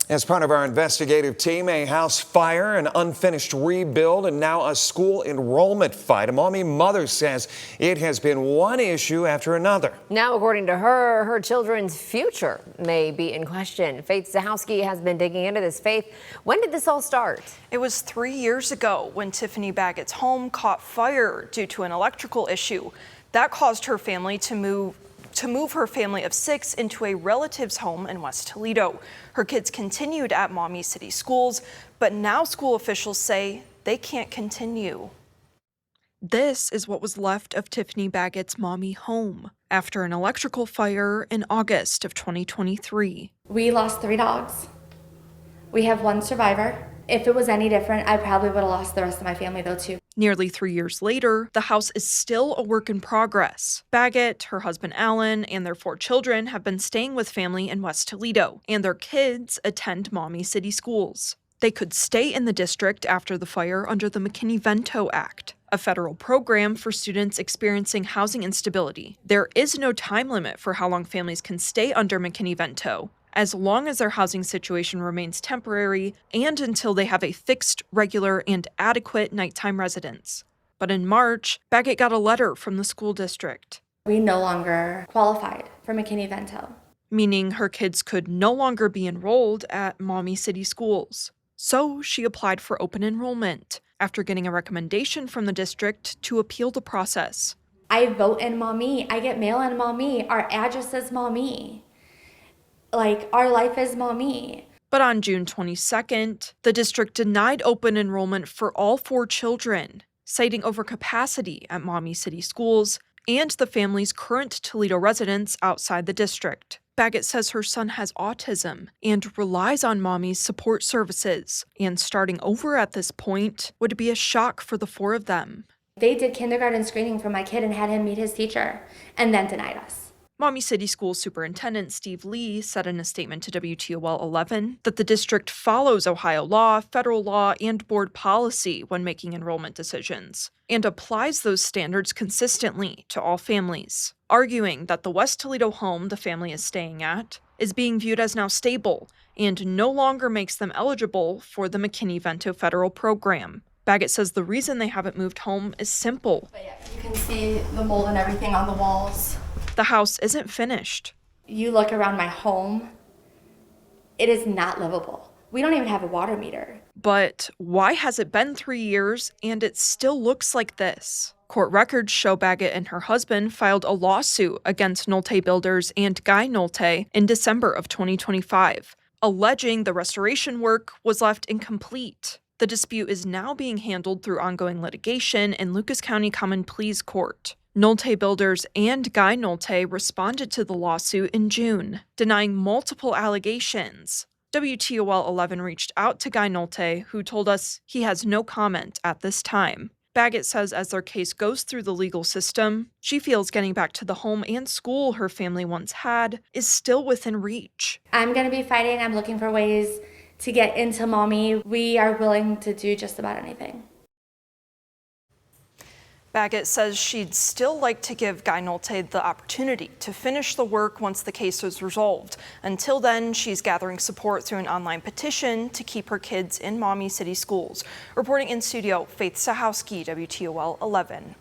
As part of our investigative team, a house fire, an unfinished rebuild, and now a school enrollment fight. A Maumee mother says it has been one issue after another. Now, according to her, her children's future may be in question. Faith Zahowski has been digging into this. Faith, when did this all start? It was 3 years ago when Tiffany Baggett's home caught fire due to an electrical issue. That caused her family to move her family of 6 into a relative's home in West Toledo. Her kids continued at Maumee City Schools, but now school officials say they can't continue. This is what was left of Tiffany Baggett's Maumee home after an electrical fire in August of 2023. We lost 3 dogs. We have 1 survivor. If it was any different, I probably would have lost the rest of my family though too. Nearly 3 years later, the house is still a work in progress. Baggett, her husband Alan, and their 4 children have been staying with family in West Toledo, and their kids attend Maumee City Schools. They could stay in the district after the fire under the McKinney-Vento Act, a federal program for students experiencing housing instability. There is no time limit for how long families can stay under McKinney-Vento, as long as their housing situation remains temporary and until they have a fixed, regular, and adequate nighttime residence. But in March, Baggett got a letter from the school district. We no longer qualified for McKinney-Vento. Meaning her kids could no longer be enrolled at Maumee City Schools. So she applied for open enrollment after getting a recommendation from the district to appeal the process. I vote in Maumee. I get mail in Maumee. Our address is Maumee. Our life is Maumee. But on June 22nd, the district denied open enrollment for all 4 children, citing overcapacity at Maumee City Schools and the family's current Toledo residents outside the district. Baggett says her son has autism and relies on Maumee's support services, and starting over at this point would be a shock for the 4 of them. They did kindergarten screening for my kid and had him meet his teacher, and then denied us. Maumee City School Superintendent Steve Lee said in a statement to WTOL 11 that the district follows Ohio law, federal law, and board policy when making enrollment decisions, and applies those standards consistently to all families, arguing that the West Toledo home the family is staying at is being viewed as now stable and no longer makes them eligible for the McKinney-Vento federal program. Baggett says the reason they haven't moved home is simple. But yeah, you can see the mold and everything on the walls. The house isn't finished. You look around my home, it is not livable. We don't even have a water meter. But why has it been 3 years and it still looks like this? Court records show Baggett and her husband filed a lawsuit against Nolte Builders and Guy Nolte in December of 2025, alleging the restoration work was left incomplete. The dispute is now being handled through ongoing litigation in Lucas County Common Pleas Court. Nolte Builders and Guy Nolte responded to the lawsuit in June, denying multiple allegations. WTOL 11 reached out to Guy Nolte, who told us he has no comment at this time. Baggett says as their case goes through the legal system, she feels getting back to the home and school her family once had is still within reach. I'm going to be fighting. I'm looking for ways to get into Maumee. We are willing to do just about anything. Baggett says she'd still like to give Guy Nolte the opportunity to finish the work once the case is resolved. Until then, she's gathering support through an online petition to keep her kids in Maumee City Schools. Reporting in studio, Faith Zahowski, WTOL 11.